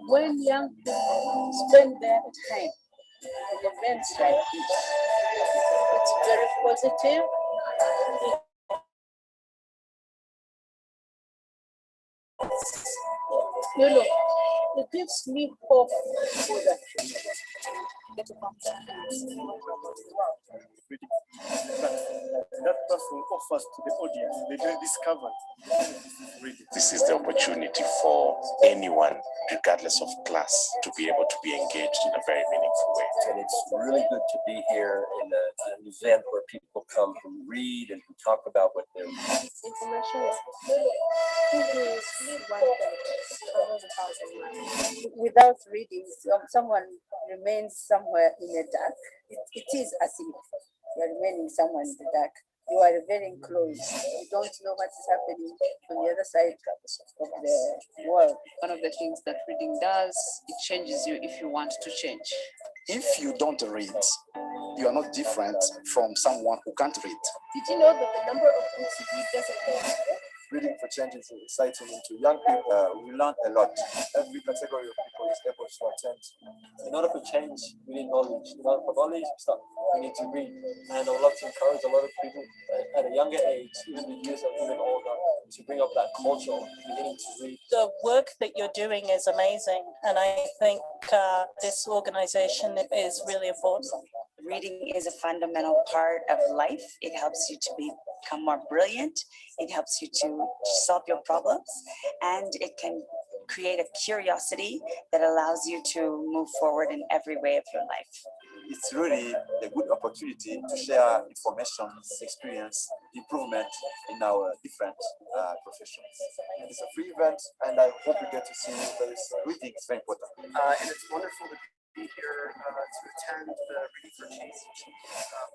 When young people spend their time in events like this, it's very positive. You know, it gives me hope for the future. That person offers to the audience, they just discover. This is the opportunity for anyone, regardless of class, to be able to be engaged in a very meaningful way. And it's really good to be here in an event where people come to read and to talk about what they're reading. Information is Without reading, someone remains somewhere in the dark. It is as if you are remaining somewhere in the dark. You are very enclosed. You don't know what is happening on the other side of the world. One of the things that reading does, it changes you if you want to change. If you don't read, you are not different from someone who can't read. Did you know that the number of books you read doesn't change? Reading for Change is exciting into young people. We learn a lot. Every category of people is able to attend. In order for change, we need knowledge. In order for knowledge, we need to read. And I would love to encourage a lot of people at a younger age, even the youth or even older, to bring up that culture of beginning to read. The work that you're doing is amazing, and I think this organization is really important. Reading is a fundamental part of life. It helps you to become more brilliant. It helps you to solve your problems, and it can create a curiosity that allows you to move forward in every way of your life. It's really a good opportunity to share information, experience, improvement in our different professions. It's a free event, and I hope you get to see that reading is very important. And it's wonderful to be here to attend the Reading for Change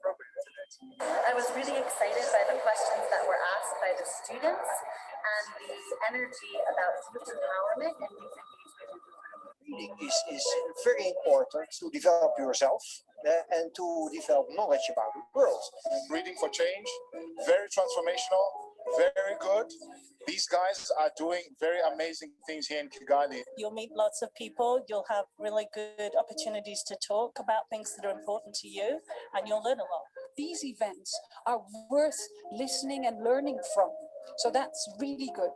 program today. I was really excited by the questions that were asked by the students and the energy about youth empowerment and youth engagement. reading is very important to develop yourself and to develop knowledge about the world. Reading for Change, very transformational, very good. These guys are doing very amazing things here in Kigali. You'll meet lots of people. You'll have really good opportunities to talk about things that are important to you, and you'll learn a lot. These events are worth listening and learning from. So that's really good.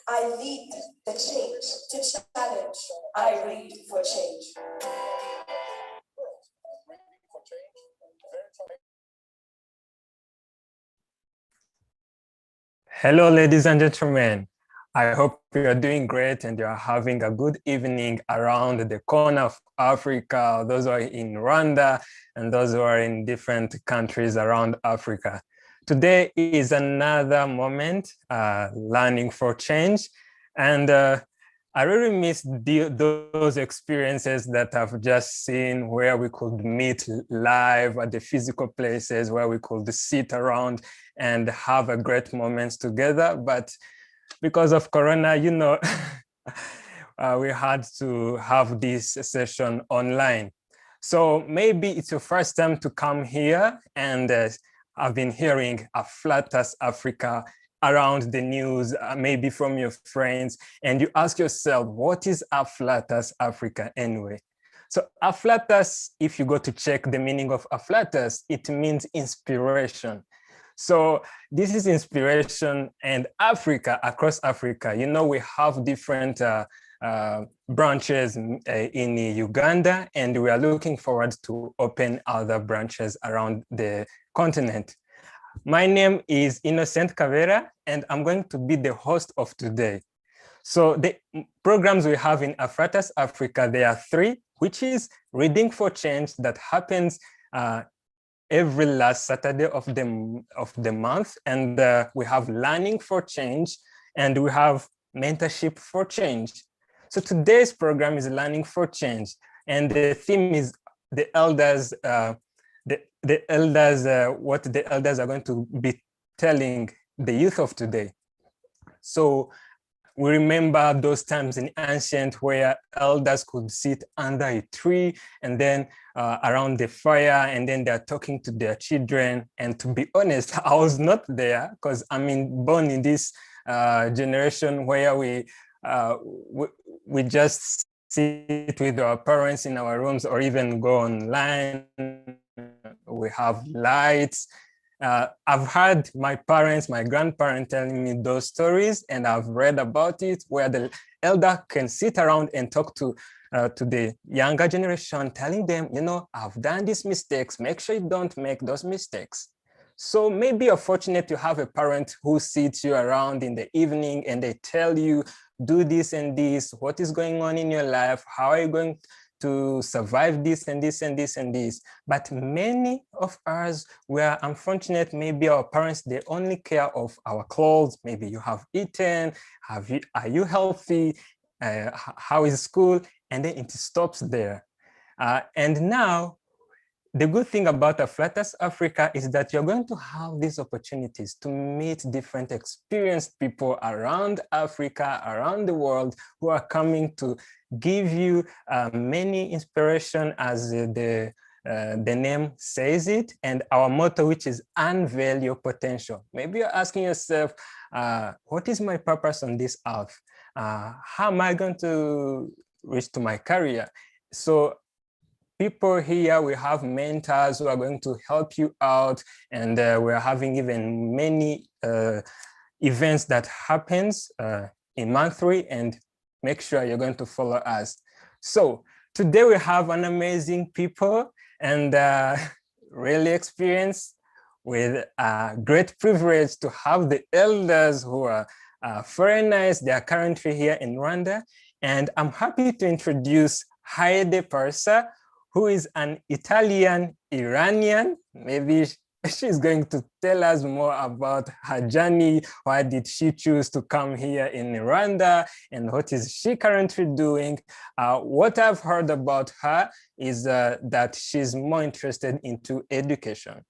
I lead the change to challenge. I read for change. Hello, ladies and gentlemen. I hope you are doing great and you are having a good evening around the corner of Africa, those who are in Rwanda and those who are in different countries around Africa. Today is another moment, learning for change. And I really miss those experiences that I've just seen where we could meet live at the physical places, where we could sit around and have a great moments together. But because of Corona, you know, we had to have this session online. So maybe it's your first time to come here, and I've been hearing Afflatus Africa around the news, maybe from your friends, and you ask yourself, what is Afflatus Africa anyway? So Afflatus, if you go to check the meaning of Afflatus, it means inspiration. So this is inspiration, and Africa, across Africa, you know, we have different branches in Uganda, and we are looking forward to open other branches around the continent. My name is Innocent Kavera, and I'm going to be the host of today. So the programs we have in Afflatus Africa, there are 3, which is Reading for Change that happens every last Saturday of the month, and we have Learning for Change, and we have Mentorship for Change. So today's program is Learning for Change, and the theme is the elders. What the elders are going to be telling the youth of today. So we remember those times in ancient where elders could sit under a tree and then around the fire, and then they're talking to their children. And to be honest, I was not there because I'm born in this generation where we just sit with our parents in our rooms or even go online. We have lights. I've heard my parents, my grandparents telling me those stories, and I've read about it where the elder can sit around and talk to the younger generation, telling them, you know, I've done these mistakes, make sure you don't make those mistakes. So maybe you're fortunate to have a parent who sits you around in the evening and they tell you, do this and this, what is going on in your life, how are you going to survive this and this and this and this. But many of us, we are unfortunate, maybe our parents, they only care of our clothes. Maybe you have eaten, are you healthy, how is school? And then it stops there. And now, the good thing about Afflatus Africa is that you're going to have these opportunities to meet different experienced people around Africa, around the world, who are coming to give you many inspiration, as the name says it, and our motto, which is unveil your potential. Maybe you're asking yourself, what is my purpose on this earth? How am I going to reach to my career? So people here, we have mentors who are going to help you out, and we're having even many events that happens in monthly, and make sure you're going to follow us. So today we have an amazing people and really experienced, with great privilege to have the elders who are foreigners. They are currently here in Rwanda, and I'm happy to introduce Heide Parsa, who is an Italian-Iranian. Maybe she's going to tell us more about her journey. Why did she choose to come here in Rwanda, and what is she currently doing? What I've heard about her is that she's more interested into education.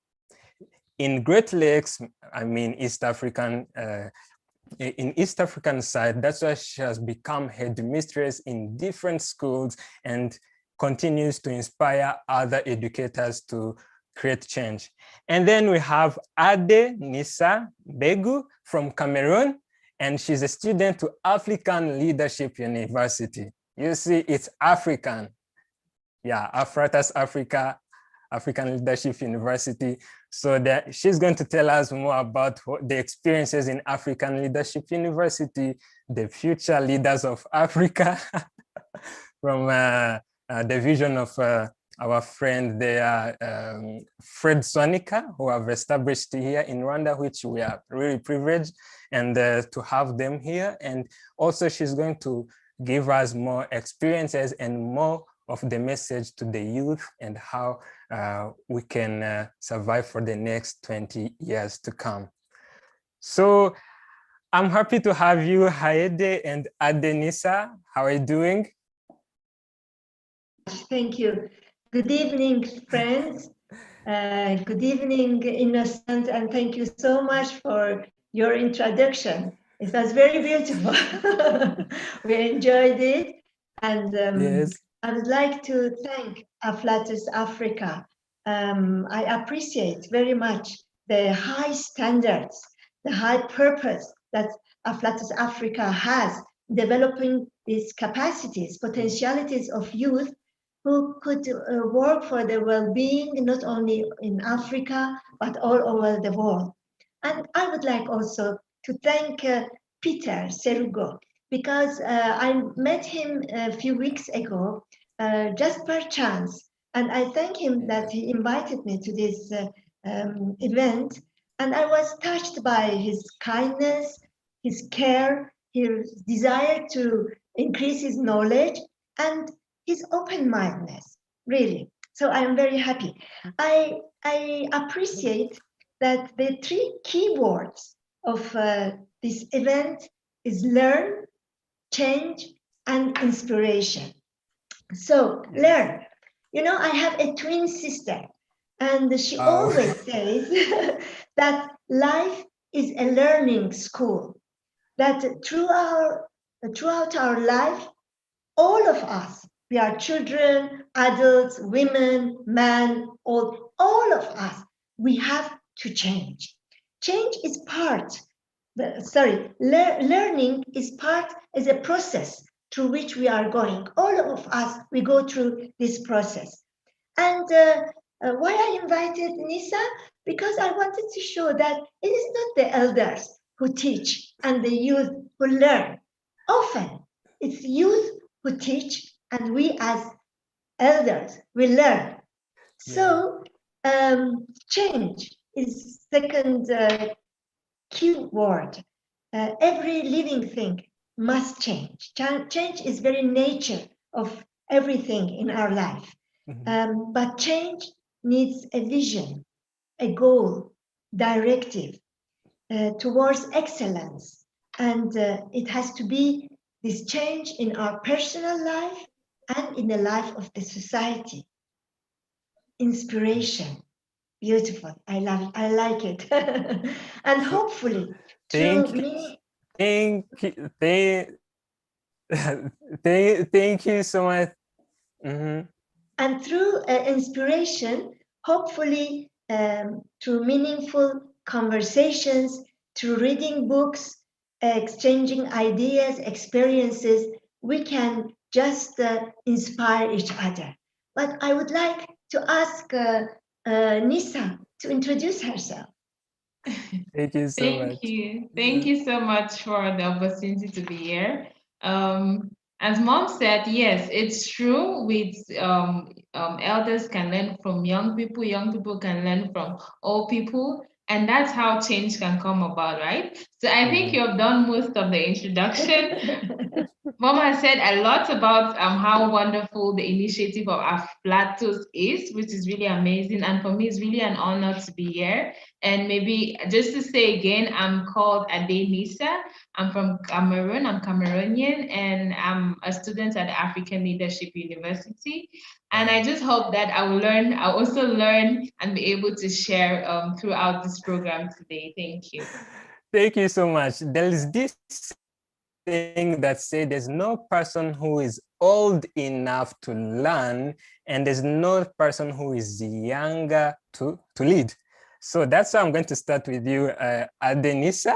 In Great Lakes, East African in East African side. That's why she has become headmistress in different schools and continues to inspire other educators to create change. And then we have Ade Nissa Begu from Cameroon, and she's a student to African Leadership University. You see, it's African. Yeah, Afratas Africa, African Leadership University. So that she's going to tell us more about the experiences in African Leadership University, the future leaders of Africa, from the vision of our friend there, Fred Sonika, who have established here in Rwanda, which we are really privileged and to have them here. And also she's going to give us more experiences and more of the message to the youth and how we can survive for the next 20 years to come. So I'm happy to have you, Haede and Adenisa. How are you doing? Thank you. Good evening, friends. Good evening, Innocent, and thank you so much for your introduction. It was very beautiful. We enjoyed it. And yes. I would like to thank Afflatus Africa. I appreciate very much the high standards, the high purpose that Afflatus Africa has, developing these capacities, potentialities of youth who could work for the well-being, not only in Africa, but all over the world. And I would like also to thank Peter Serugo, because I met him a few weeks ago, just per chance. And I thank him that he invited me to this event. And I was touched by his kindness, his care, his desire to increase his knowledge, and his open-mindedness, really. So I am very happy. I appreciate that the three keywords of this event is learn, change, and inspiration. So learn. You know, I have a twin sister, and she always says that life is a learning school, that throughout our life, all of us, we are children, adults, women, men, all of us, we have to change. Change is learning is a process through which we are going. All of us, we go through this process. And why I invited Nisa? Because I wanted to show that it is not the elders who teach and the youth who learn. Often, it's youth who teach and we as elders, we learn. So change is second key word. Every living thing must change. Change is very nature of everything in our life. But change needs a vision, a goal, directive towards excellence. And it has to be this change in our personal life and in the life of the society. Inspiration, beautiful. I like it. And hopefully, thank you so much. And through inspiration, hopefully, through meaningful conversations, through reading books, exchanging ideas, experiences, we can just inspire each other. But I would like to ask Nisa to introduce herself. Thank you so much. Thank you so much for the opportunity to be here. As Mom said, yes, it's true. With elders can learn from young people can learn from old people, and that's how change can come about, right? So I think you have done most of the introduction. Mom has said a lot about how wonderful the initiative of Afflatus is, which is really amazing. And for me, it's really an honor to be here. And maybe just to say again, I'm called Ade Nissa. I'm from Cameroon. I'm Cameroonian, and I'm a student at the African Leadership University. And I just hope that I'll also learn and be able to share throughout this program today. Thank you. Thank you so much. There is this thing that says there's no person who is old enough to learn, and there's no person who is younger to lead. So that's why I'm going to start with you, Adenisa,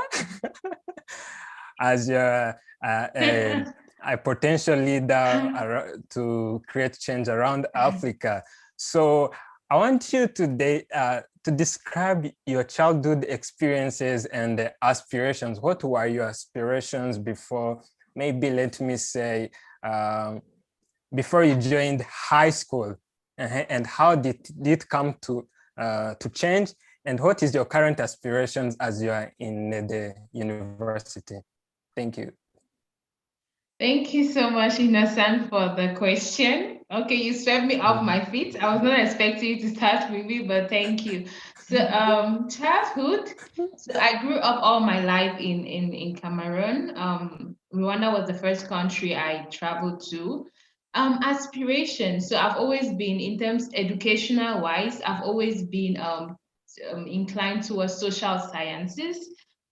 as your a potential leader to create change around Africa. So I want you today to describe your childhood experiences and aspirations. What were your aspirations before, maybe let me say, before you joined high school, and how did it come to change? And what is your current aspirations as you are in the university? Thank you. Thank you so much, Innocent, for the question. Okay, you swept me off my feet. I was not expecting you to start with me, but thank you. So, childhood. So I grew up all my life in Cameroon. Rwanda was the first country I traveled to. Aspirations. So I've always been, in terms educational wise, I've always been inclined towards social sciences.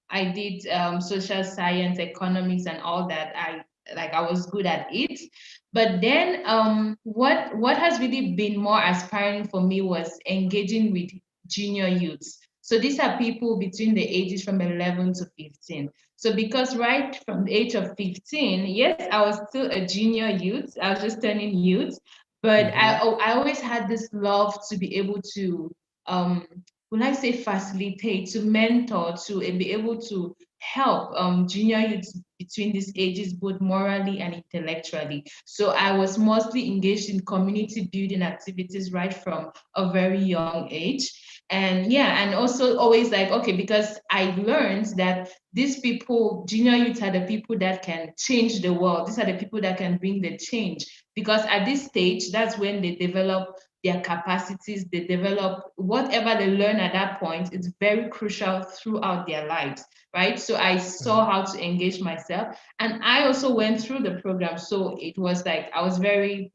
I did social science, economics, and all that. I was good at it. But then what has really been more aspiring for me was engaging with junior youths. So these are people between the ages from 11 to 15. So because right from the age of 15, yes, I was still a junior youth. I was just turning youth, but I always had this love to be able to would I say facilitate, to mentor, to be able to help junior youths between these ages, both morally and intellectually. So I was mostly engaged in community building activities right from a very young age. And yeah, and also always like, okay, because I learned that these people, junior youths, are the people that can change the world. These are the people that can bring the change. Because at this stage, that's when they develop their capacities, they develop whatever they learn at that point. It's very crucial throughout their lives, right? So I saw how to engage myself, and I also went through the program. So it was like I was very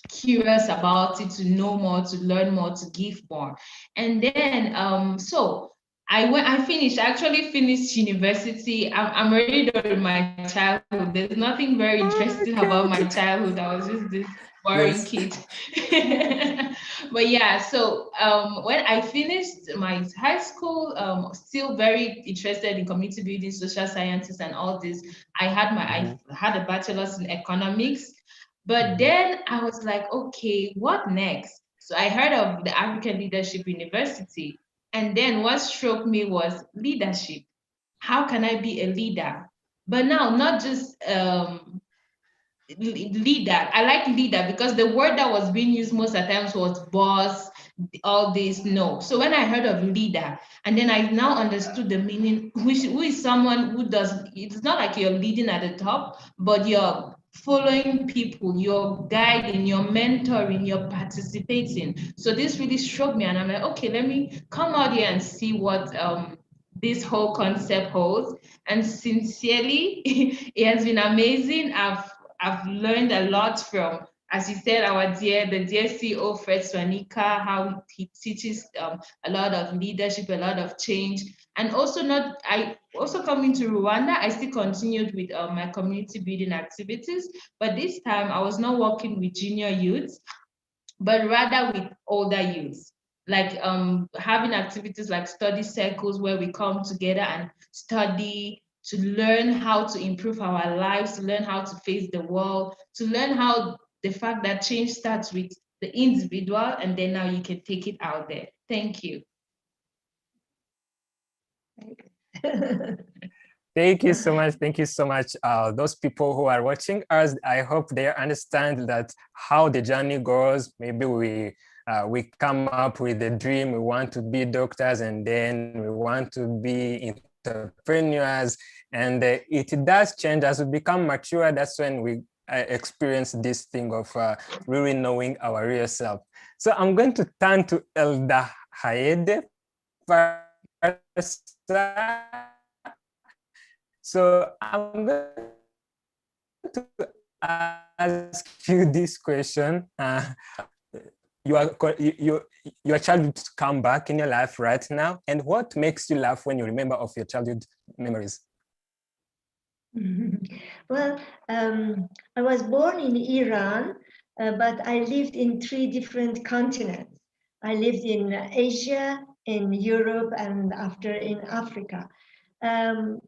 curious about it, to know more, to learn more, to give more. And then so I finished, I actually finished university. I'm already done with my childhood. There's nothing very interesting about my childhood. I was just this boring kid. But yeah, so when I finished my high school, still very interested in community building, social sciences, and all this. I had a bachelor's in economics. But then I was like, okay, what next? So I heard of the African Leadership University. And then what struck me was leadership. How can I be a leader? But now, not just leader. I like leader because the word that was being used most of the times was boss, all this. No. So when I heard of leader, and then I now understood the meaning, who is someone who does, it's not like you're leading at the top, but you're following people, you're guiding, you're mentoring, you're participating. So this really struck me, and I'm like, okay, let me come out here and see what this whole concept holds. And sincerely, it has been amazing. I've learned a lot from, as you said, the dear CEO, Fred Swanika, how he teaches a lot of leadership, a lot of change. And also coming to Rwanda, I still continued with my community building activities, but this time I was not working with junior youths, but rather with older youths, like having activities like study circles where we come together and study, to learn how to improve our lives, to learn how to face the world, to learn how the fact that change starts with the individual, and then now you can take it out there. Thank you. Thank you so much. Thank you so much. Those people who are watching us, I hope they understand that how the journey goes. Maybe we come up with a dream, we want to be doctors, and then we want to be entrepreneurs, and it does change as we become mature. That's when we experience this thing of really knowing our real self. So I'm going to turn to Elda Haede. So I'm going to ask you this question. your childhood come back in your life right now, and what makes you laugh when you remember of your childhood memories? Well, I was born in Iran, but I lived in 3 different continents. I lived in Asia, in Europe, and after in Africa.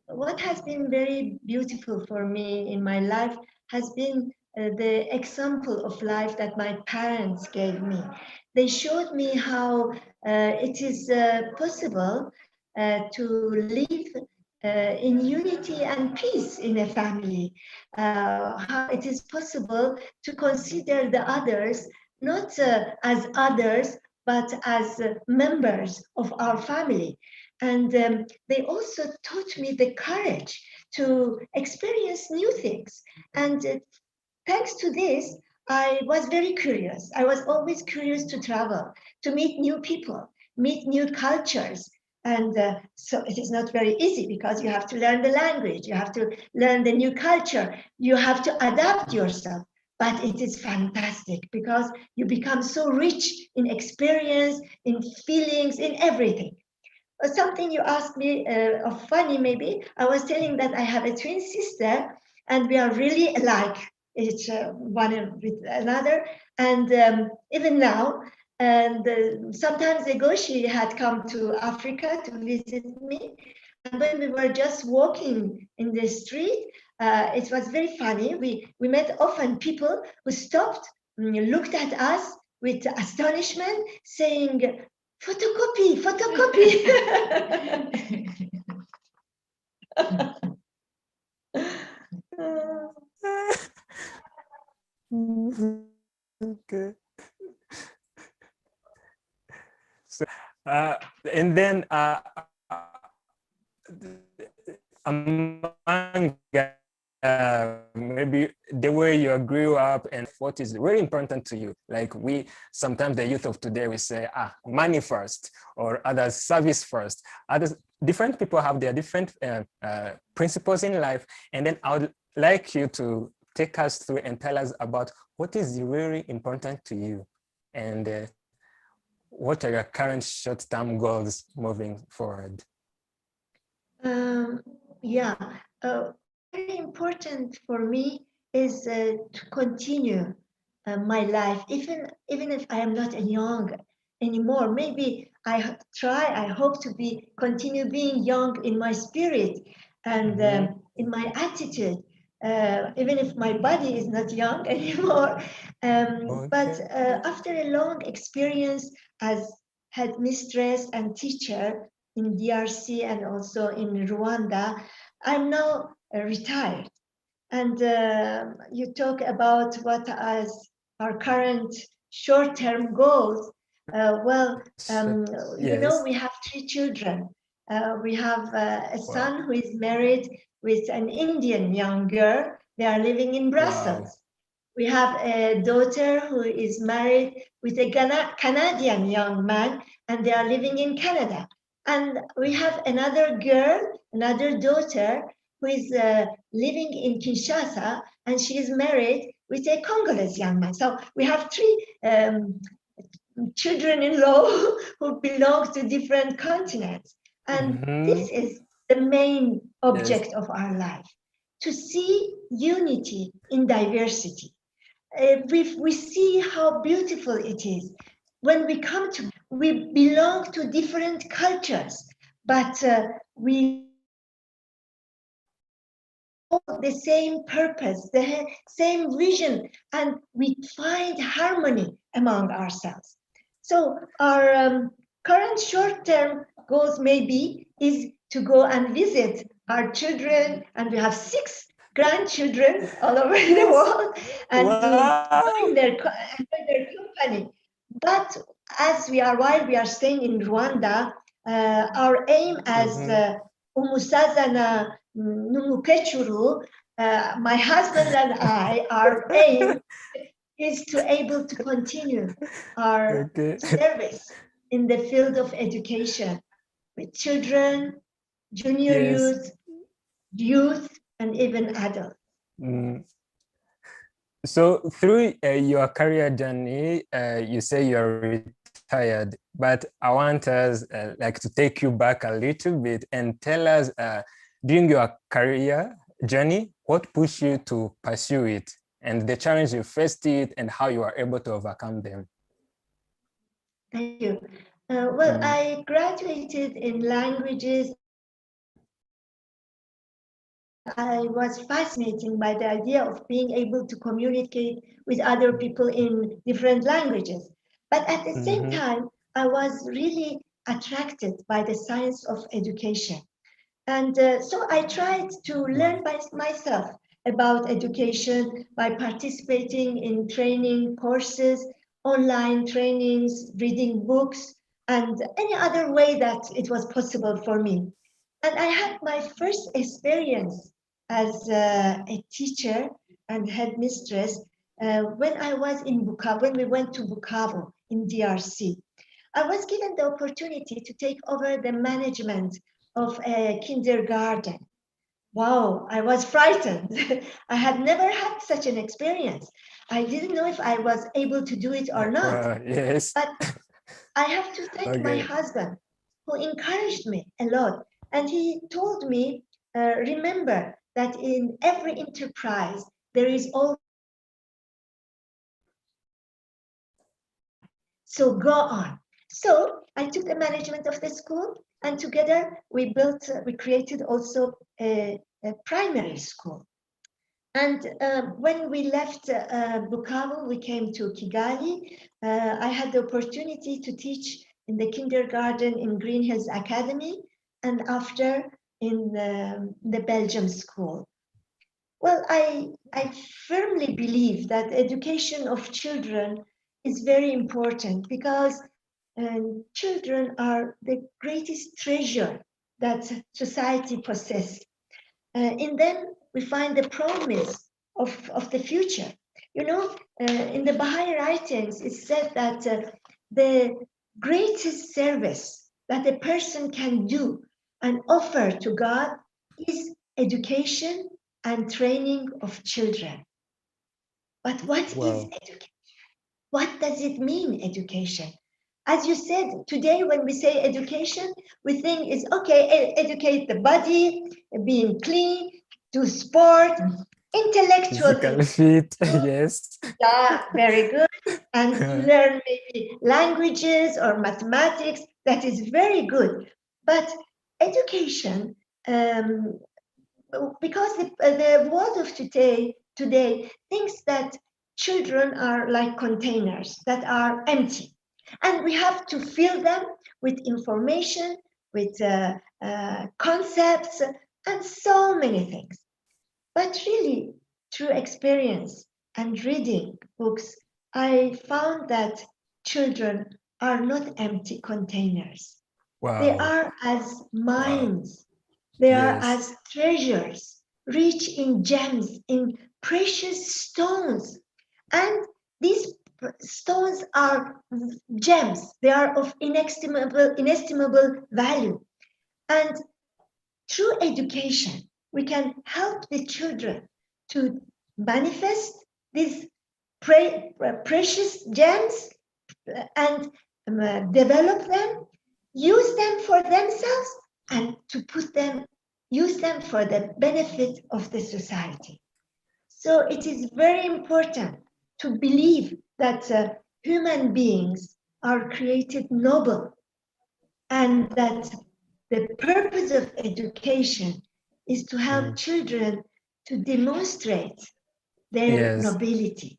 What has been very beautiful for me in my life has been the example of life that my parents gave me. They showed me how it is possible to live in unity and peace in a family, how it is possible to consider the others not as others, but as members of our family. And they also taught me the courage to experience new things. And thanks to this, I was very curious. I was always curious to travel, to meet new people, meet new cultures. And so it is not very easy because you have to learn the language, you have to learn the new culture, you have to adapt yourself. But it is fantastic because you become so rich in experience, in feelings, in everything. Something you asked me of funny maybe, I was telling that I have a twin sister and we are really alike each one with another. And even now, and sometimes ago she had come to Africa to visit me. And when we were just walking in the street, it was very funny. We met often people who stopped, looked at us with astonishment, saying, photocopy, photocopy. Okay. So, and then among maybe the way you grew up and what is really important to you. Like sometimes the youth of today, we say, money first, or others service first. Others, different people have their different principles in life. And then I would like you to take us through and tell us about what is really important to you and what are your current short-term goals moving forward? Very important for me is to continue my life, even if I am not young anymore. Maybe I hope to continue being young in my spirit and in my attitude, even if my body is not young anymore. But after a long experience as headmistress and teacher in DRC and also in Rwanda, I'm now retired. And you talk about what is our current short-term goals. You know, we have 3 children. We have a son who is married with an Indian young girl. They are living in Brussels. Wow. We have a daughter who is married with a Canadian young man, and they are living in Canada. And we have another girl, another daughter, who is living in Kinshasa, and she is married with a Congolese young man. So we have 3 children-in-law who belong to different continents. And this is the main object of our life, to see unity in diversity. We see how beautiful it is. When we come to, we belong to different cultures, but we have the same purpose, the same vision, and we find harmony among ourselves. So our current short-term goals maybe is to go and visit our children, and we have 6 grandchildren all over the world, and to join their company. But while we are staying in Rwanda, our aim as Umusazana Numukechuru, my husband and I, our aim is to able to continue our service in the field of education with children, junior youth, and even adults. So through your career journey, you say you're retired, but I want us like to take you back a little bit and tell us during your career journey, what pushed you to pursue it and the challenge you faced it and how you are able to overcome them. Thank you. Well, I graduated in languages. I was fascinated by the idea of being able to communicate with other people in different languages. But at the same time, I was really attracted by the science of education. And so I tried to learn by myself about education by participating in training courses, online trainings, reading books, and any other way that it was possible for me. And I had my first experience as a teacher and headmistress when I was in Bukavu, when we went to Bukavu in DRC. I was given the opportunity to take over the management of a kindergarten. Wow, I was frightened. I had never had such an experience. I didn't know if I was able to do it or not. Yes. But I have to thank my husband, who encouraged me a lot. And he told me, remember that in every enterprise, there is always. So go on. So I took the management of the school, and together we created also a primary school. And when we left Bukavu, we came to Kigali. I had the opportunity to teach in the kindergarten in Green Hills Academy, and after in the Belgium school. Well, I firmly believe that education of children is very important because children are the greatest treasure that society possesses. In them, we find the promise of the future. You know, in the Baha'i writings, it's said that the greatest service that a person can do and offer to God is education and training of children. But what is education? What does it mean, education? As you said, today when we say education, we think it's okay, educate the body, being clean, do sport, intellectual things. Fit, yes. Yeah, very good. And learn maybe languages or mathematics, that is very good. But education, because the world of today thinks that children are like containers that are empty. And we have to fill them with information, with concepts, and so many things. But really, through experience and reading books, I found that children are not empty containers. Wow. They are as mines. They are as treasures, rich in gems, in precious stones. And these stones are gems. They are of inestimable value. And through education, we can help the children to manifest these precious gems and develop them, use them for themselves, and to use them for the benefit of the society. So it is very important to believe that human beings are created noble, and that the purpose of education is to help children to demonstrate their nobility.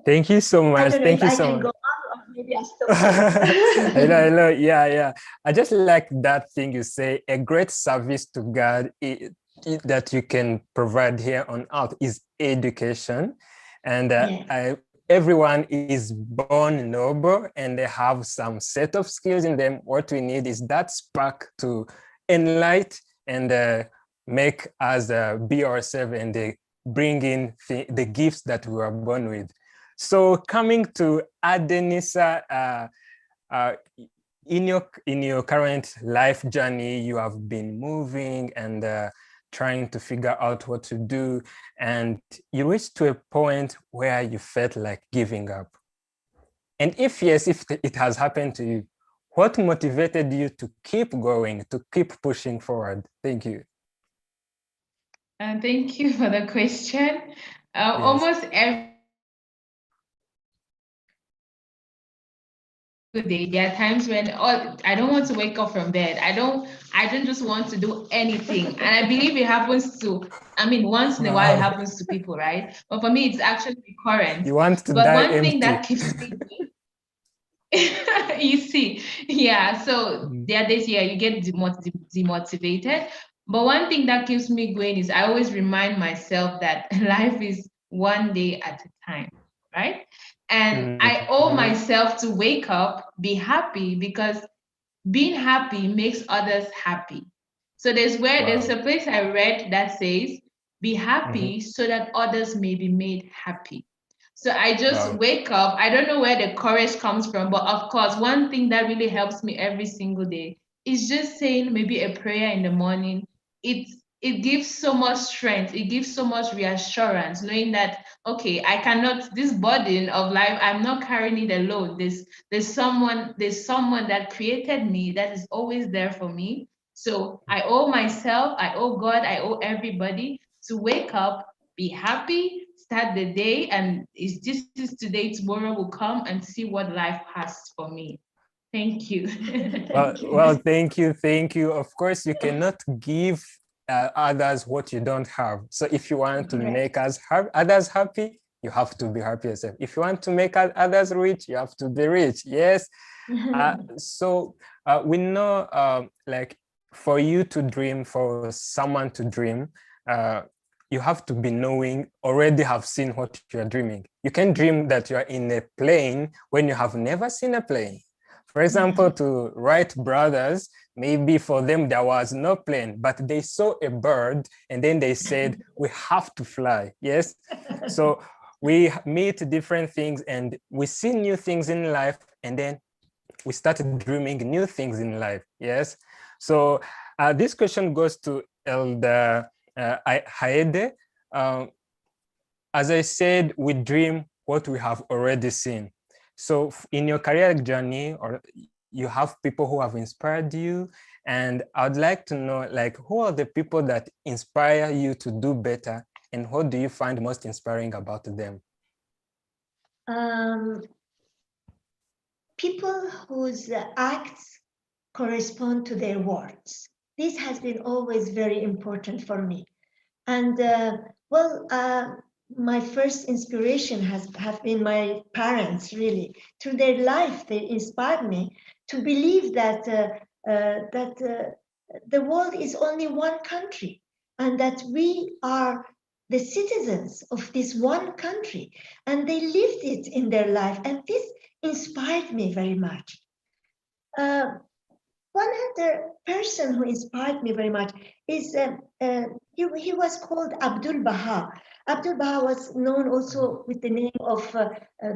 Thank you so much. Thank you so much. Go on, or maybe I stop. I know. Yeah. I just like that thing you say. A great service to God that you can provide here on earth is education, and everyone is born noble, and they have some set of skills in them. What we need is that spark to enlighten and make us be ourselves and bring in the gifts that we were born with. So coming to Adenisa, in your current life journey, you have been moving and trying to figure out what to do, and you reached to a point where you felt like giving up? And if yes, if it has happened to you, what motivated you to keep going, to keep pushing forward? Thank you. Thank you for the question. Almost every day, there are times when I don't want to wake up from bed. I don't just want to do anything. And I believe it happens to, once in a while it happens to people, right? But for me, it's actually recurrent. You want to but die one thing empty. that keeps me you see, yeah. So there are days here you get demotivated. But one thing that keeps me going is I always remind myself that life is one day at a time, right? And I owe myself to wake up, be happy, because being happy makes others happy. So there's a place I read that says, be happy so that others may be made happy. So I just wake up. I don't know where the courage comes from, but of course, one thing that really helps me every single day is just saying maybe a prayer in the morning. It gives so much strength. It gives so much reassurance, knowing that, okay, I cannot, this burden of life, I'm not carrying it alone. There's someone that created me that is always there for me. So I owe myself, I owe God, I owe everybody to wake up, be happy, start the day, and this is today, tomorrow will come and see what life has for me. Thank you. Well, thank you. Of course, you cannot give others what you don't have. So if you want to make others happy, you have to be happy yourself. If you want to make others rich, you have to be rich. Yes. So we know, like, for you to dream, for someone to dream, you have to be already have seen what you're dreaming. You can dream that you're in a plane when you have never seen a plane. For example, to Wright brothers, maybe for them there was no plane, but they saw a bird and then they said, we have to fly. Yes. So we meet different things and we see new things in life, and then we started dreaming new things in life. Yes. So this question goes to Elder Haede. As I said, we dream what we have already seen. So in your career journey, or you have people who have inspired you, and I'd like to know, like, who are the people that inspire you to do better, and what do you find most inspiring about them? People whose acts correspond to their words. This has been always very important for me. And my first inspiration have been my parents, really. Through their life, they inspired me to believe that the world is only one country, and that we are the citizens of this one country, and they lived it in their life, and this inspired me very much. One other person who inspired me very much is, he was called Abdul Baha. Abdul Baha was known also with the name of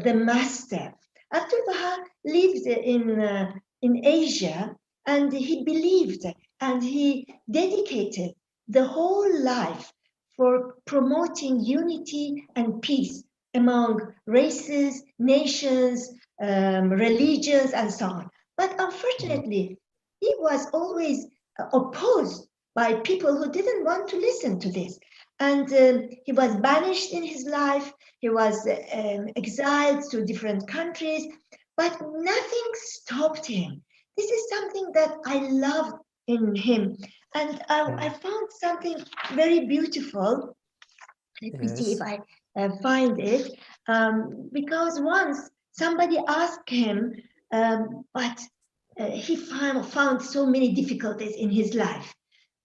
the Master. Abdul Baha lived in Asia, and he believed and he dedicated the whole life for promoting unity and peace among races, nations, religions, and so on. But unfortunately, he was always opposed by people who didn't want to listen to this. And he was banished in his life. He was exiled to different countries, but nothing stopped him. This is something that I loved in him. And I found something very beautiful. Let me see if I find it. Because once somebody asked him, but he found so many difficulties in his life.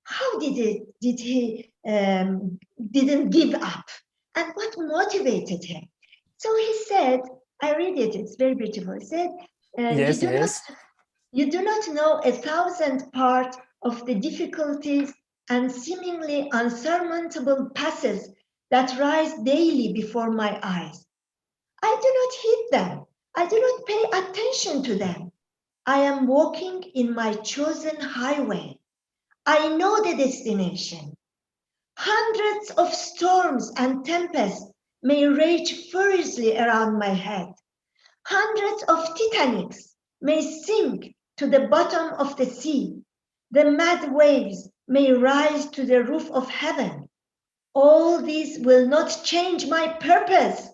How did he didn't give up? And what motivated him? So he said, I read it, it's very beautiful. He said, you do not know 1,000 part of the difficulties and seemingly unsurmountable passes that rise daily before my eyes. I do not heed them. I do not pay attention to them. I am walking in my chosen highway. I know the destination. Hundreds of storms and tempests may rage furiously around my head. Hundreds of Titanics may sink to the bottom of the sea. The mad waves may rise to the roof of heaven. All these will not change my purpose,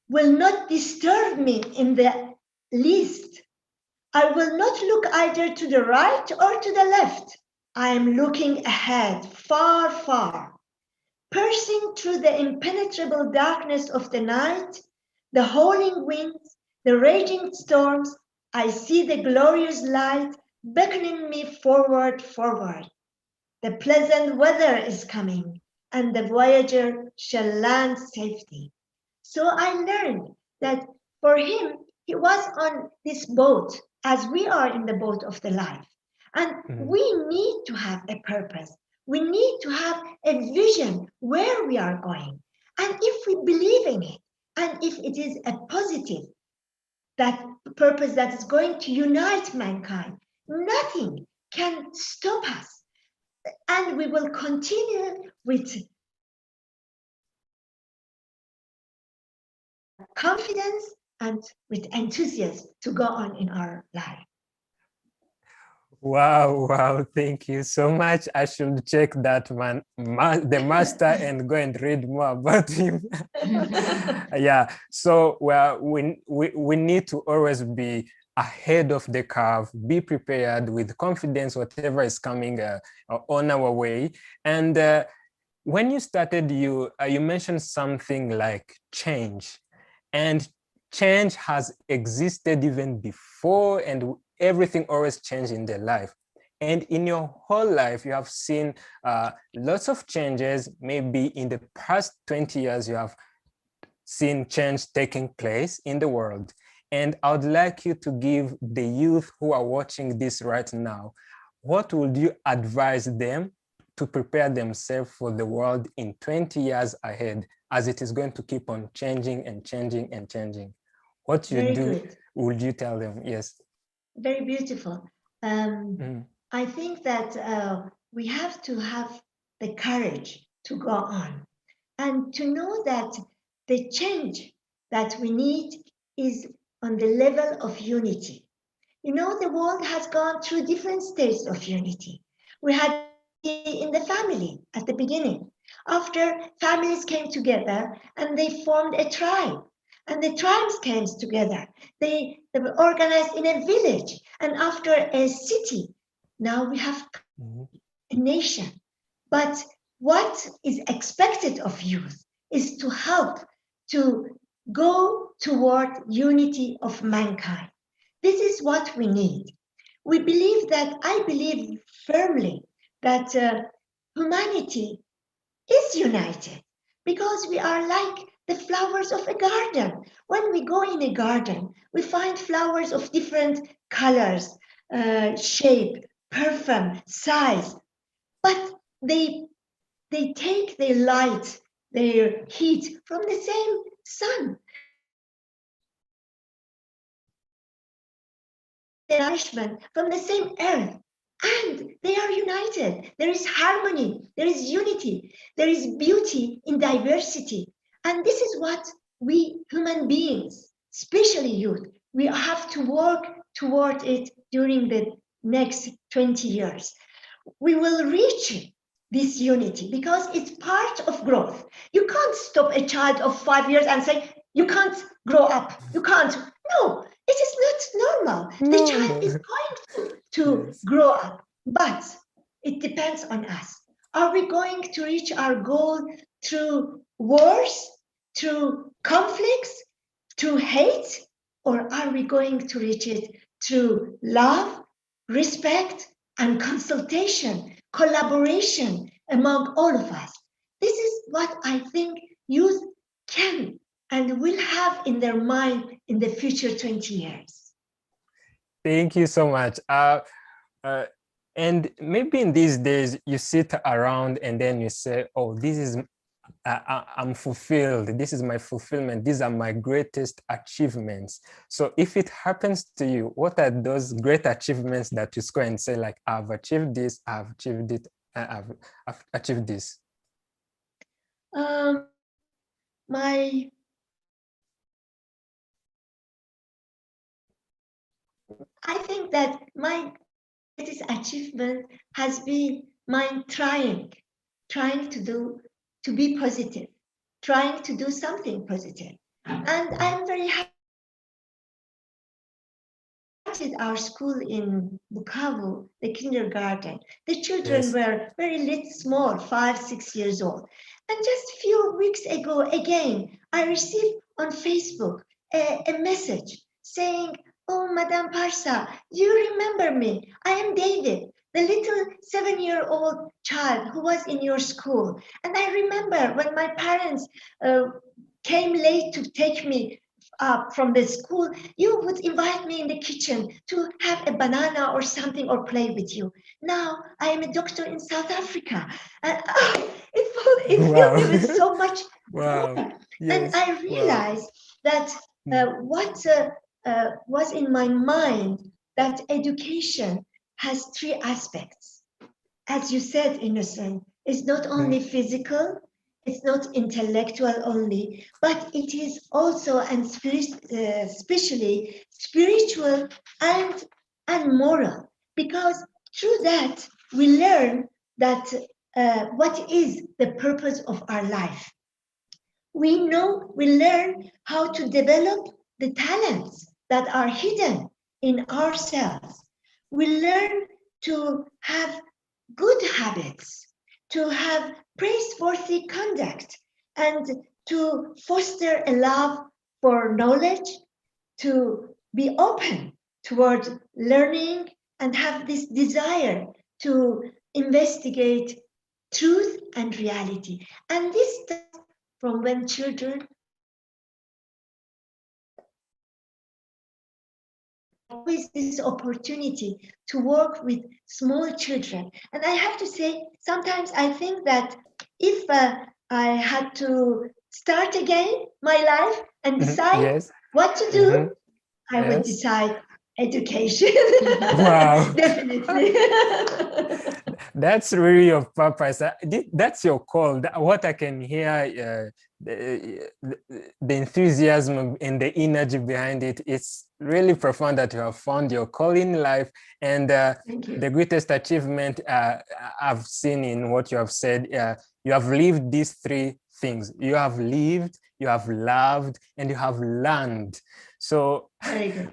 will not disturb me in the least. I will not look either to the right or to the left. I am looking ahead, far, far. Piercing through the impenetrable darkness of the night, the howling winds, the raging storms, I see the glorious light beckoning me forward, forward. The pleasant weather is coming, and the voyager shall land safely. So I learned that for him, he was on this boat as we are in the boat of the life. And we need to have a purpose. We need to have a vision where we are going. And if we believe in it, and if it is a positive, that purpose that is going to unite mankind, nothing can stop us. And we will continue with confidence and with enthusiasm to go on in our life. Wow, thank you so much. I should check that man, the master, and go and read more about him. Yeah, so well, we need to always be ahead of the curve, be prepared with confidence, whatever is coming on our way. And when you started, you mentioned something like change, and change has existed even before, and everything always changes in their life. And in your whole life, you have seen lots of changes. Maybe in the past 20 years, you have seen change taking place in the world. And I would like you to give the youth who are watching this right now, what would you advise them to prepare themselves for the world in 20 years ahead, as it is going to keep on changing and changing and changing? What would you tell them? Yes. Very beautiful. I think that we have to have the courage to go on and to know that the change that we need is on the level of unity. You know, the world has gone through different states of unity. We had in the family at the beginning. After, families came together and they formed a tribe. And the tribes came together. They were organized in a village, and after a city. Now we have a nation. But what is expected of youth is to help to go toward unity of mankind. This is what we need. We believe that, I believe firmly that humanity is united because we are like the flowers of a garden. When we go in a garden, we find flowers of different colors, shape, perfume, size, but they take their light, their heat from the same sun. Their nourishment from the same earth. And they are united. There is harmony, there is unity, there is beauty in diversity. And this is what we human beings, especially youth, we have to work toward it during the next 20 years. We will reach this unity because it's part of growth. You can't stop a child of 5 years and say, you can't grow up, you can't. No, it is not normal. No. The child is going to grow up, but it depends on us. Are we going to reach our goal through wars, through conflicts, through hate, or are we going to reach it through love, respect, and consultation, collaboration among all of us? This is what I think youth can and will have in their mind in the future 20 years. Thank you so much. And maybe in these days, you sit around and then you say, oh, this is, I'm fulfilled. This is my fulfillment. These are my greatest achievements. So if it happens to you, what are those great achievements that you score and say, like, I've achieved this, I've achieved it, I've achieved this? I think that my greatest achievement has been my trying to be positive, trying to do something positive. And I'm very happy our school in Bukavu, the kindergarten. The children Yes. were very little, small, 5, 6 years old. And just a few weeks ago, again, I received on Facebook a message saying, "Oh, Madame Parsa, you remember me? I am David, the little 7-year-old child who was in your school. And I remember when my parents came late to take me from the school, you would invite me in the kitchen to have a banana or something or play with you. Now I am a doctor in South Africa." And it filled me with so much Wow. joy. Yes. And I realized that what was in my mind, that education has 3 aspects. As you said, Innocent, it's not only physical, it's not intellectual only, but it is also, and especially spiritual and moral, because through that we learn that what is the purpose of our life. We learn how to develop the talents that are hidden in ourselves. We learn to have good habits, to have praiseworthy conduct, and to foster a love for knowledge, to be open toward learning and have this desire to investigate truth and reality. And this starts from when children always this opportunity to work with small children. And I have to say, sometimes I think that if I had to start again my life and decide what to do, I would decide education. Wow. Definitely. That's really your purpose. That's your call. What I can hear, the enthusiasm and the energy behind it, it's really profound that you have found your call in life. And the greatest achievement I've seen in what you have said, you have lived these 3 things. You have lived, you have loved, and you have learned. So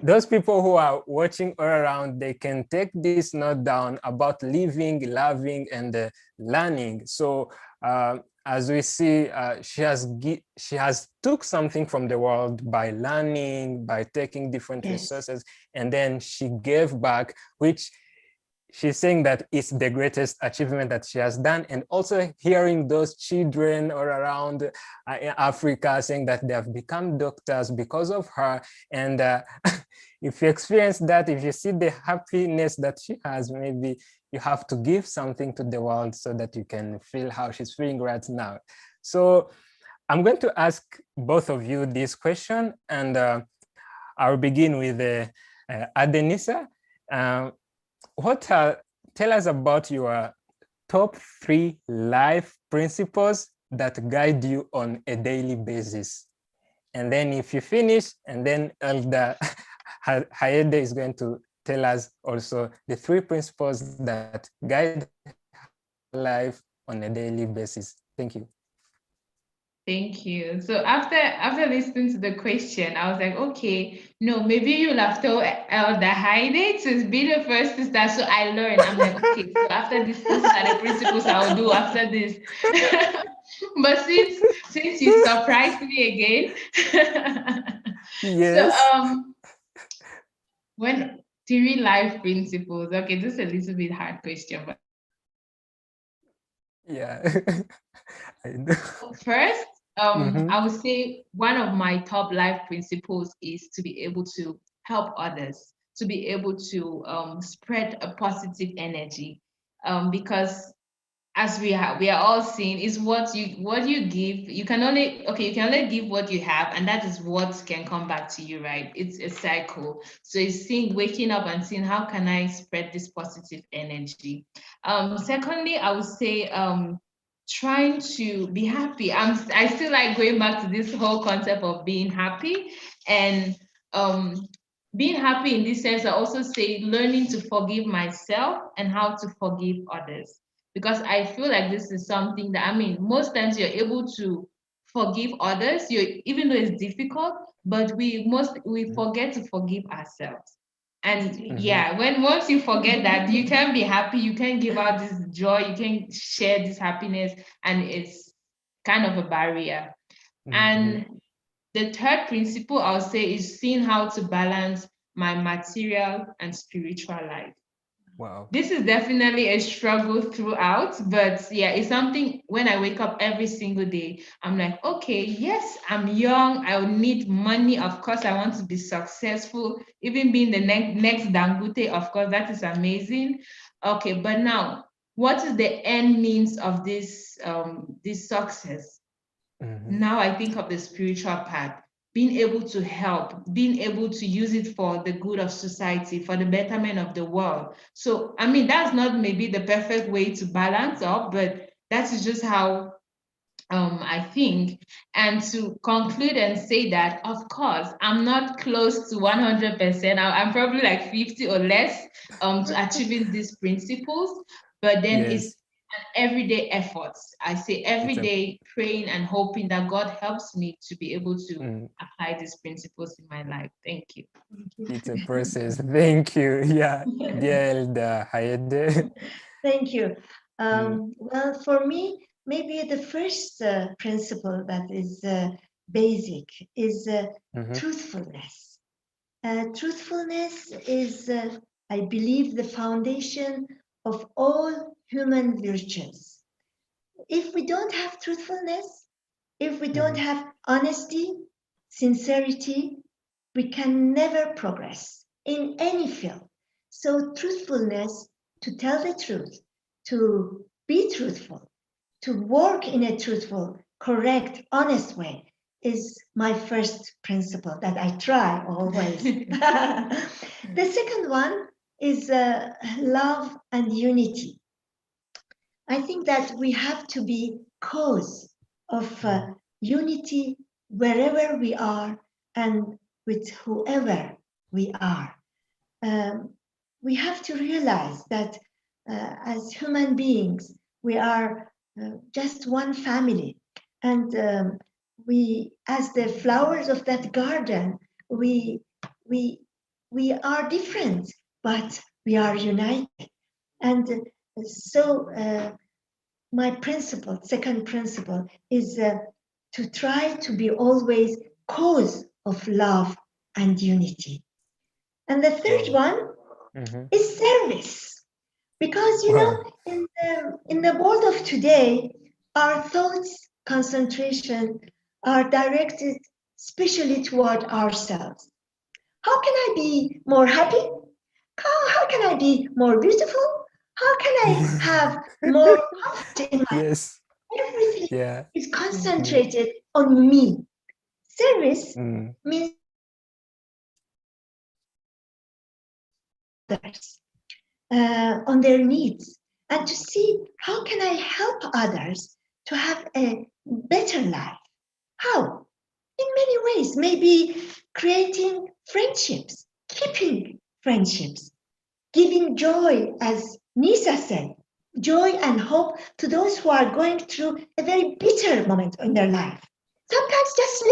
those people who are watching all around, they can take this note down about living, loving, and learning. So as we see, she has took something from the world by learning, by taking different resources, and then she gave back, which she's saying that it's the greatest achievement that she has done. And also hearing those children all around Africa saying that they have become doctors because of her. And if you experience that, if you see the happiness that she has, maybe you have to give something to the world so that you can feel how she's feeling right now. So I'm going to ask both of you this question, and I'll begin with Adenisa. Tell us about your top 3 life principles that guide you on a daily basis. And then if you finish, and then Elder Hayede is going to tell us also the 3 principles that guide life on a daily basis. Thank you. Thank you. So after listening to the question, I was like, okay, no, maybe you'll have told Elder Heidi to be the first to start. So I learned. I'm like, okay, so after this are the principles I'll do after this. But since you surprised me again, yes. So when 3 life principles, okay, this is a little bit hard question, but yeah. I know. First, I would say one of my top life principles is to be able to help others, to be able to spread a positive energy, because as we are all seeing, is what you give. You can only give what you have, and that is what can come back to you, right? It's a cycle. So it's waking up and seeing, how can I spread this positive energy? Secondly, I would say trying to be happy. I still like going back to this whole concept of being happy, and being happy in this sense, I also say learning to forgive myself and how to forgive others. Because I feel like this is something that, I mean, most times you're able to forgive others, even though it's difficult, but we forget to forgive ourselves. And yeah, once you forget that, you can be happy, you can give out this joy, you can share this happiness, and it's kind of a barrier. And the third principle I'll say is seeing how to balance my material and spiritual life. Wow. This is definitely a struggle throughout, but yeah, it's something when I wake up every single day, I'm like, okay, yes, I'm young, I need money, of course, I want to be successful, even being the next Dangote, of course, that is amazing. Okay, but now, what is the end means of this success? Now I think of the spiritual part, being able to help, being able to use it for the good of society, for the betterment of the world. So, I mean, that's not maybe the perfect way to balance up, but that is just how I think. And to conclude and say that, of course, I'm not close to 100%. I'm probably like 50 or less to achieving these principles, but then it's an everyday effort. I say every day praying and hoping that God helps me to be able to apply these principles in my life. Thank you. It's a process. Thank you. Yeah, dear Elder Hayede. Thank you. Well, for me, maybe the first principle that is basic is truthfulness. Truthfulness is, I believe, the foundation of all human virtues. If we don't have truthfulness, if we don't have honesty, sincerity, we can never progress in any field. So truthfulness, to tell the truth, to be truthful, to work in a truthful, correct, honest way is my first principle that I try always. The second one is love and unity. I think that we have to be cause of unity wherever we are and with whoever we are. We have to realize that as human beings, we are just one family. And we, as the flowers of that garden, we are different, but we are united. And so my principle, second principle, is to try to be always cause of love and unity. And the third one is service. Because, you know, in the world of today, our thoughts concentration are directed especially toward ourselves. How can I be more happy? How can I be more beautiful? How can I have more comfort in my life? Everything is concentrated on me. Service means others on their needs, and to see how can I help others to have a better life. How? In many ways, maybe creating friendships, keeping friendships, giving joy, as Nisa said, joy and hope to those who are going through a very bitter moment in their life. Sometimes just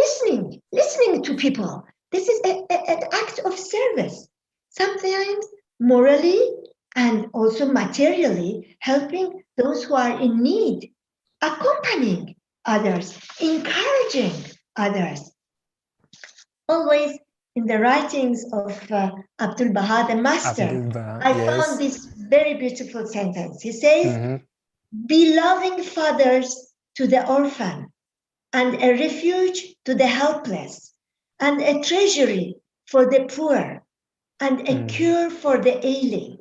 listening to people. This is an act of service. Sometimes morally and also materially helping those who are in need, accompanying others, encouraging others. Always in the writings of Abdul Baha, the master, I found this very beautiful sentence. He says, be loving fathers to the orphan, and a refuge to the helpless, and a treasury for the poor, and a cure for the ailing.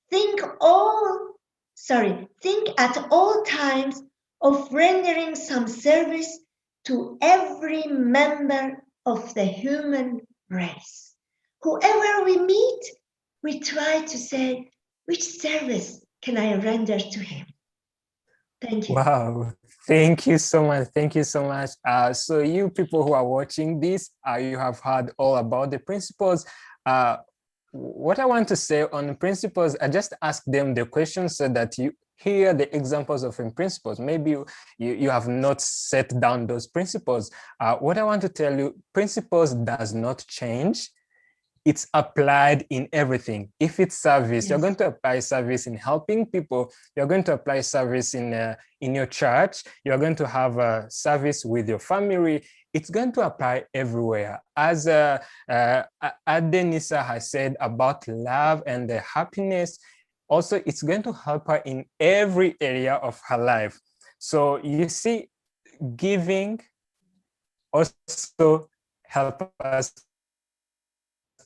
Think all think at all times of rendering some service to every member of the human race. Whoever we meet, we try to say, which service can I render to him? Thank you. Wow, thank you so much. Thank you so much. So you people who are watching this, you have heard all about the principles. What I want to say on the principles, I just ask them the question so that you hear the examples of principles. Maybe you have not set down those principles. What I want to tell you, principles does not change. It's applied in everything. If it's service, yes, you're going to apply service in helping people. You're going to apply service in your church. You're going to have a service with your family. It's going to apply everywhere. As Adenisa has said about love and the happiness, also it's going to help her in every area of her life. So you see, giving also help us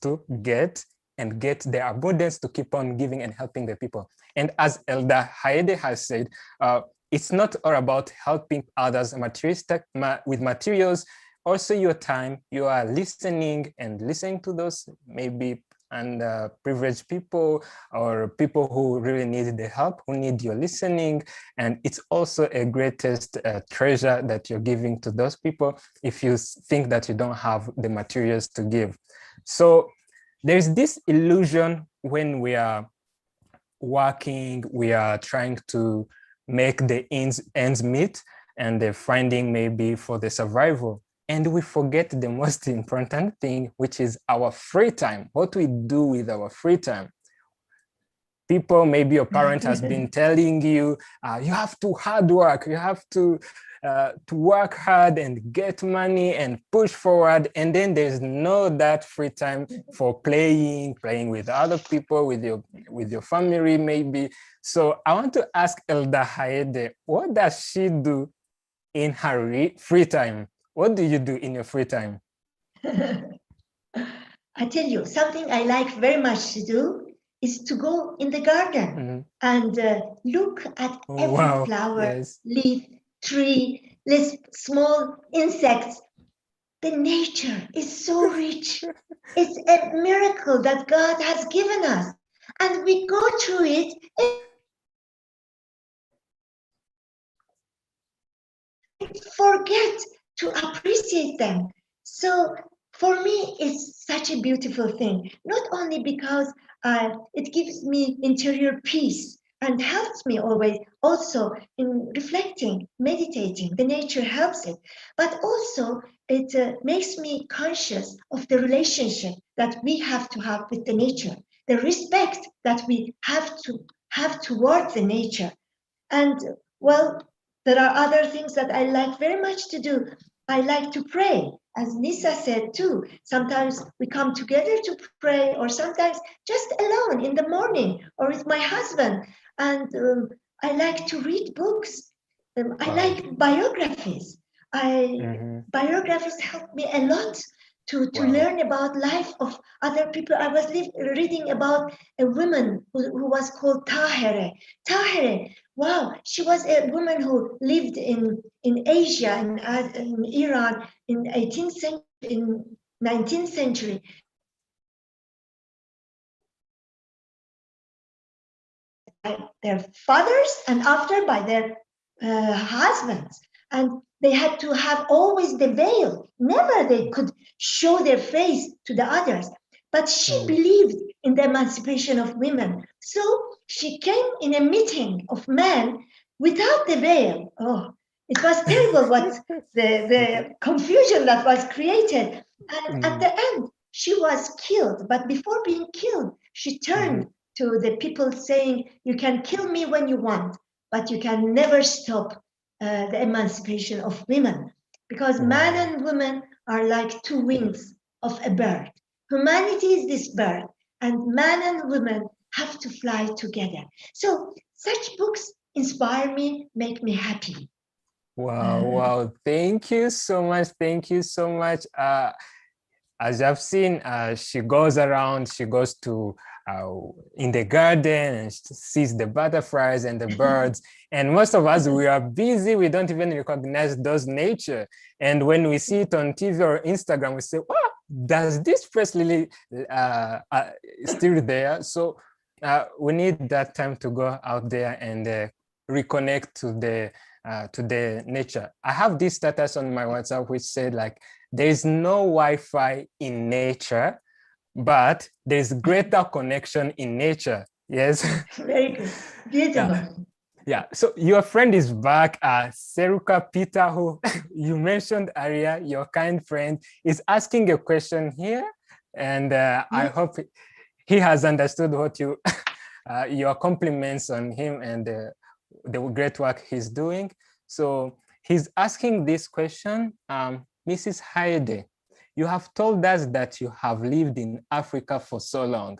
to get the abundance to keep on giving and helping the people. And as Elder Haede has said, it's not all about helping others materialistic with materials. Also your time, you are listening to those maybe privileged people or people who really need the help, who need your listening. And it's also a greatest treasure that you're giving to those people if you think that you don't have the materials to give. So there's this illusion when we are working, we are trying to make the ends meet and the finding maybe for the survival. And we forget the most important thing, which is our free time, what we do with our free time. People, maybe your parent has been telling you, you have to hard work, you have to work hard and get money and push forward. And then there's no that free time for playing with other people, with your family maybe. So I want to ask Elder Haede, what does she do in her free time? What do you do in your free time? I tell you, something I like very much to do is to go in the garden and look at every flower, yes, leaf, tree, small insects. The nature is so rich. It's a miracle that God has given us. And we go through it and forget to appreciate them. So for me, it's such a beautiful thing, not only because it gives me interior peace and helps me always also in reflecting, meditating. The nature helps it, but also it makes me conscious of the relationship that we have to have with the nature, the respect that we have to have towards the nature. And well, there are other things that I like very much to do. I like to pray, as Nisa said too. Sometimes we come together to pray, or sometimes just alone in the morning or with my husband. And I like to read books. I like biographies. Biographies help me a lot to learn about life of other people. I was reading about a woman who was called Tahere. Tahere, wow, she was a woman who lived in Asia, in Iran, in 18th century, in 19th century. By their fathers and after by their husbands. And they had to have always the veil. Never they could show their face to the others. But she believed in the emancipation of women. So she came in a meeting of men without the veil. Oh, it was terrible what the confusion that was created. And at the end, she was killed. But before being killed, she turned to the people saying, you can kill me when you want, but you can never stop the emancipation of women, because man and woman are like two wings of a bird. Humanity is this bird, and man and woman have to fly together. So such books inspire me, make me happy. Wow, thank you so much. Thank you so much. As I've seen, she goes around, she goes to in the garden and sees the butterflies and the birds. And most of us, we are busy. We don't even recognize those nature. And when we see it on TV or Instagram, we say, "Wow, does this press lily still there?" So we need that time to go out there and reconnect to the nature. I have this status on my WhatsApp which said like, there is no Wi-Fi in nature, but there's greater connection in nature. Yes. Very good. Beautiful. Yeah. So your friend is back, Seruka Peter, who you mentioned earlier, your kind friend, is asking a question here. And I hope he has understood what your compliments on him and the great work he's doing. So he's asking this question, Mrs. Heide, you have told us that you have lived in Africa for so long.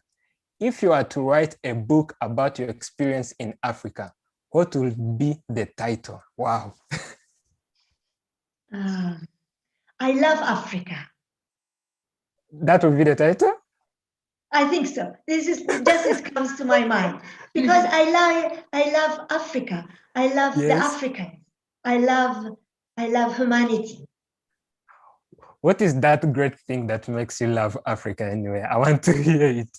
If you are to write a book about your experience in Africa, what will be the title? Wow. I love Africa. That will be the title? I think so. This is just it comes to my mind because I love Africa. I love the Africans. I love humanity. What is that great thing that makes you love Africa anyway? I want to hear it.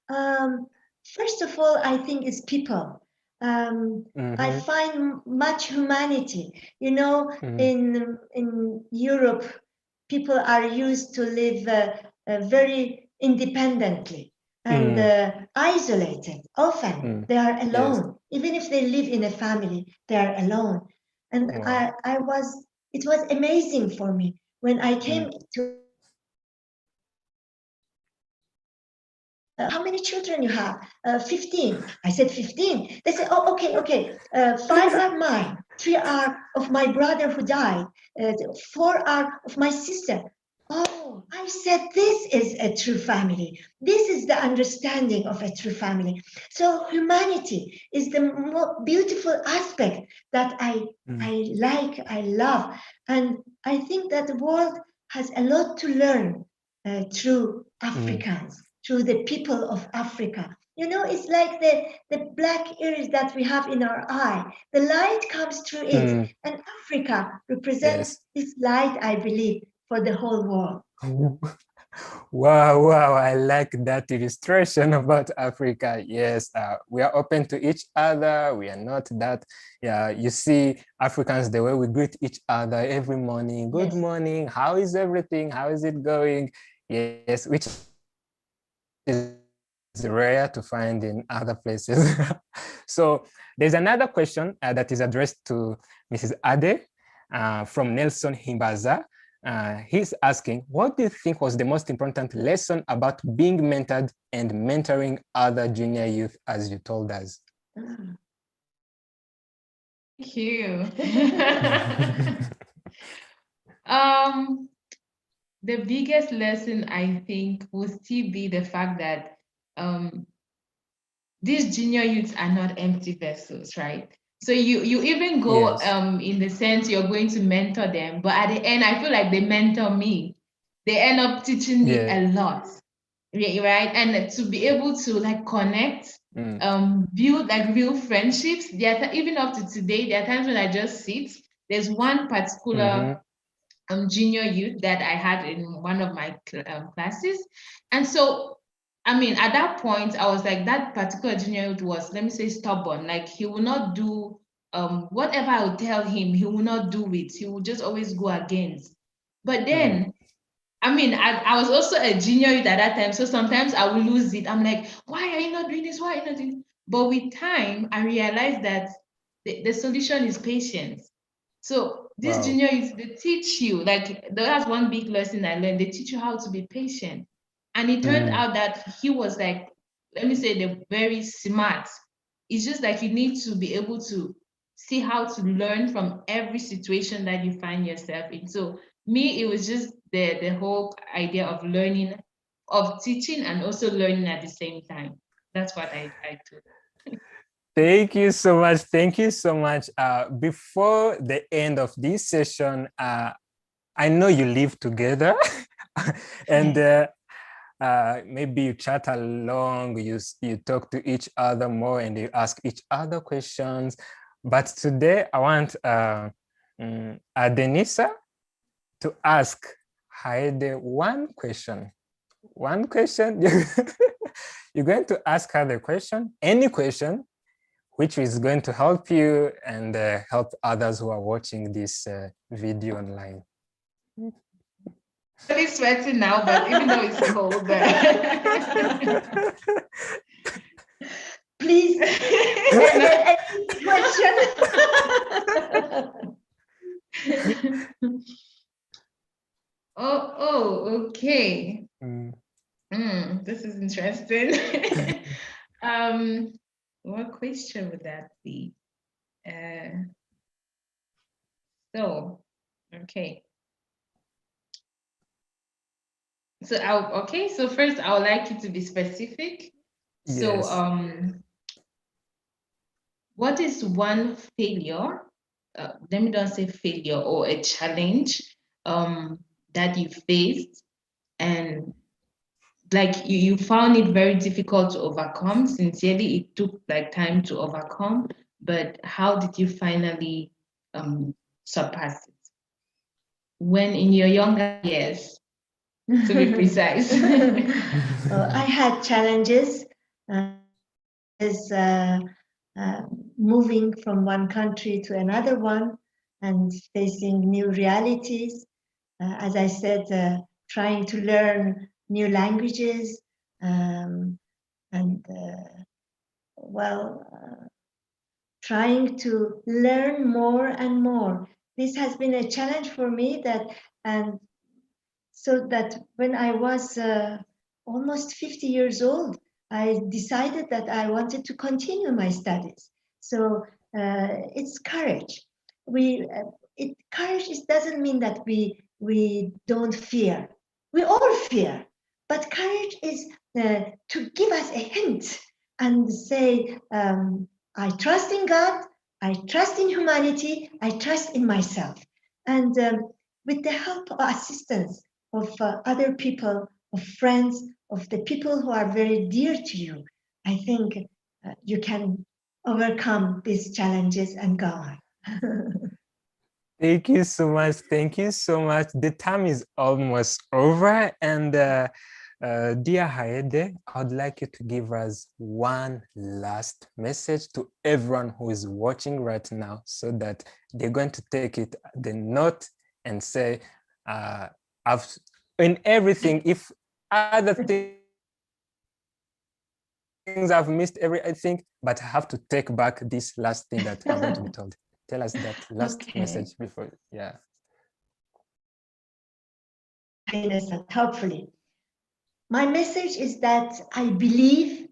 First of all, I think it's people. I find much humanity. You know, in Europe, people are used to live very independently and isolated. Often they are alone. Even if they live in a family, they are alone. And it was amazing for me when I came to. How many children you have? 15. I said 15. They said, oh, okay. 5 are mine. 3 are of my brother who died. 4 are of my sister. Oh, I said, this is a true family. This is the understanding of a true family. So humanity is the more beautiful aspect that I like, I love. And I think that the world has a lot to learn through Africans, through the people of Africa. You know, it's like the black iris that we have in our eye. The light comes through it. And Africa represents this light, I believe, for the whole world. Wow, I like that illustration about Africa. Yes, we are open to each other. We are not that. Yeah, you see Africans, the way we greet each other every morning. Good morning. How is everything? How is it going? Yes, which is rare to find in other places. So there's another question that is addressed to Mrs. Ade from Nelson Himbaza. He's asking, what do you think was the most important lesson about being mentored and mentoring other junior youth, as you told us? Thank you. The biggest lesson, I think, will still be the fact that these junior youths are not empty vessels, right? So you even go in the sense you're going to mentor them, but at the end, I feel like they mentor me. They end up teaching me a lot, right? And to be able to like connect, build like real friendships. Even up to today, there are times when I just sit. There's one particular junior youth that I had in one of my classes, and so. I mean, at that point, I was like, that particular junior youth was, let me say, stubborn. Like, he will not do whatever I would tell him, he will not do it. He will just always go against. But then, I mean, I was also a junior youth at that time. So sometimes I will lose it. I'm like, why are you not doing this? Why are you not doing this? But with time, I realized that the solution is patience. So these junior youth, they teach you, like, that's one big lesson I learned. They teach you how to be patient. And it turned out that he was like, let me say, they're very smart. It's just like you need to be able to see how to learn from every situation that you find yourself in. So me, it was just the whole idea of learning, of teaching and also learning at the same time. That's what I do. Thank you so much. Thank you so much. Before the end of this session, I know you live together and maybe you chat along, you talk to each other more and you ask each other questions. But today I want Denisa to ask Haide one question. One question. You're going to ask her the question, any question, which is going to help you and help others who are watching this video online. Really sweating now, but even though it's cold there. Please, any question? Okay. This is interesting. What question would that be? Okay. So first I would like you to be specific. Yes. So what is one failure? Let me not say failure or a challenge that you faced and like you found it very difficult to overcome. Sincerely, it took like time to overcome, but how did you finally surpass it? When in your younger years, to be precise. I had challenges moving from one country to another one and facing new realities. As I said, trying to learn new languages trying to learn more and more. This has been a challenge for me so that when I was almost 50 years old, I decided that I wanted to continue my studies. So it's courage. Courage doesn't mean that we don't fear. We all fear, but courage is to give us a hint and say, I trust in God, I trust in humanity, I trust in myself. And with the help or assistance of other people, of friends, of the people who are very dear to you, I think you can overcome these challenges and go on. Thank you so much. Thank you so much. The time is almost over. And dear Haide, I would like you to give us one last message to everyone who is watching right now so that they're going to take it, the note, and say, in everything, if other things I've missed everything, but I have to take back this last thing that I'm going to be told. Tell us that last message before, yeah. Hopefully. My message is that I believe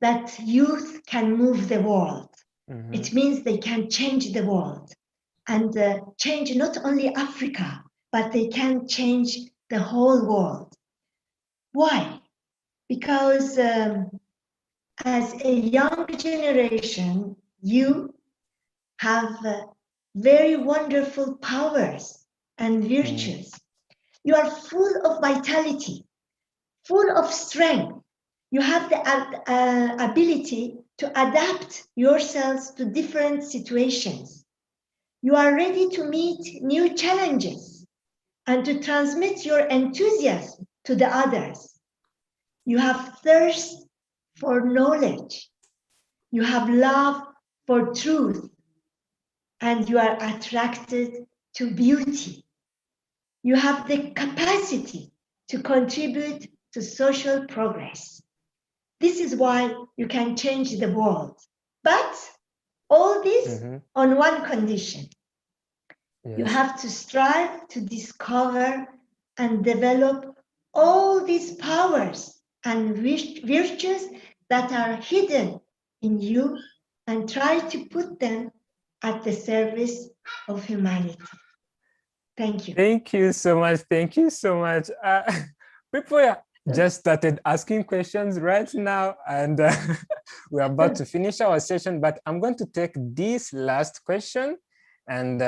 that youth can move the world. Mm-hmm. It means they can change the world and change not only Africa, but they can change the whole world. Why? Because as a young generation, you have very wonderful powers and virtues. You are full of vitality, full of strength. You have the ability to adapt yourselves to different situations. You are ready to meet new challenges and to transmit your enthusiasm to the others. You have thirst for knowledge. You have love for truth. And you are attracted to beauty. You have the capacity to contribute to social progress. This is why you can change the world. But all this on one condition. Yes. You have to strive to discover and develop all these powers and virtues that are hidden in you and try to put them at the service of humanity. Thank you. Thank you so much. Thank you so much. People just started asking questions right now, and we're about to finish our session, but I'm going to take this last question, And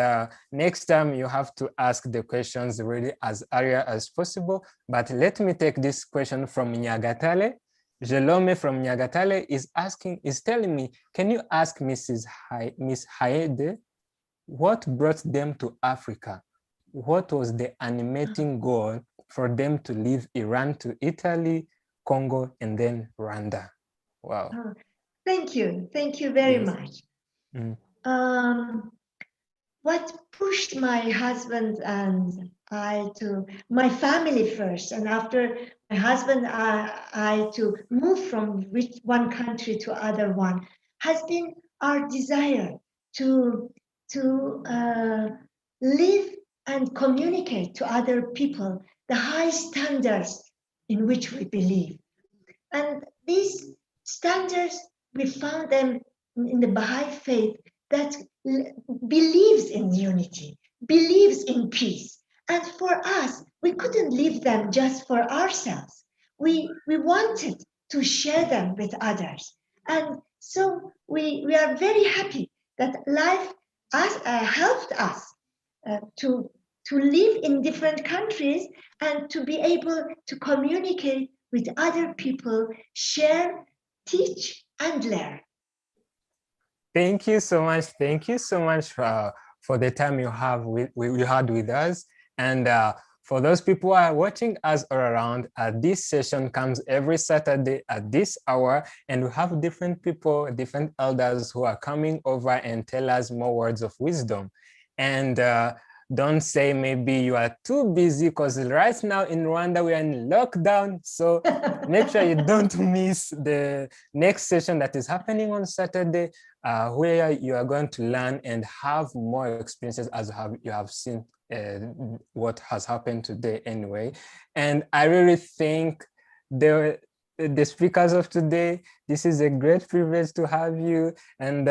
next time you have to ask the questions really as early as possible. But let me take this question from Nyagatale. Jelome from Nyagatale is telling me, can you ask Miss Haede what brought them to Africa? What was the animating goal for them to leave Iran to Italy, Congo, and then Rwanda? Wow. Oh, thank you very much. What pushed my husband and I to my family first, and after my husband I to move from one country to other one, has been our desire to live and communicate to other people the high standards in which we believe. And these standards, we found them in the Baha'i faith that believes in unity, believes in peace. And for us, we couldn't leave them just for ourselves. We wanted to share them with others. And so we are very happy that life has helped us to live in different countries and to be able to communicate with other people, share, teach, and learn. Thank you so much. Thank you so much for the time you had with us. And for those people who are watching us all around, this session comes every Saturday at this hour, and we have different people, different elders who are coming over and tell us more words of wisdom. And don't say maybe you are too busy, because right now in Rwanda we are in lockdown. So make sure you don't miss the next session that is happening on Saturday, where you are going to learn and have more experiences as you have seen what has happened today anyway. And I really think the speakers of today, this is a great privilege to have you. And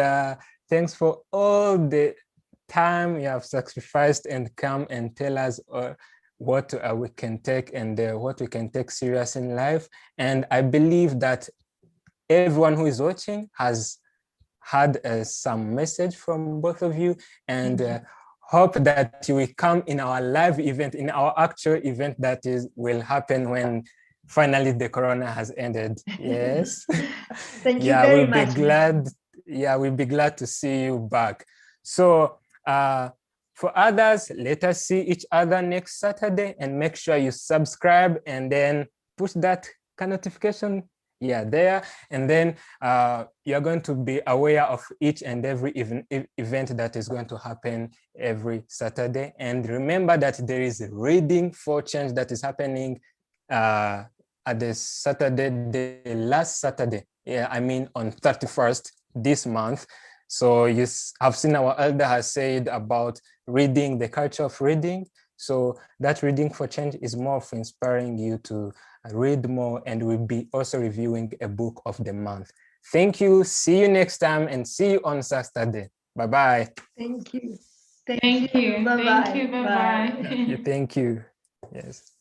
thanks for all the time you have sacrificed and come and tell us what we can take and what we can take serious in life. And I believe that everyone who is watching has had some message from both of you, and hope that you will come in our live event, in our actual event that will happen when finally the corona has ended. Yes. Thank you very much. We'll be glad to see you back. So for others, let us see each other next Saturday, and make sure you subscribe and then push that notification there, and then you're going to be aware of each and every event that is going to happen every Saturday. And remember that there is a reading for change that is happening at the Saturday, the last Saturday, I mean on 31st this month. So you have seen our elder has said about reading, the culture of reading. So that reading for change is more of inspiring you to read more, and we'll be also reviewing a book of the month. Thank you. See you next time, and see you on Saturday. Bye-bye. Thank you. Thank you. Bye-bye. Thank you. Bye-bye. Thank you. Yes.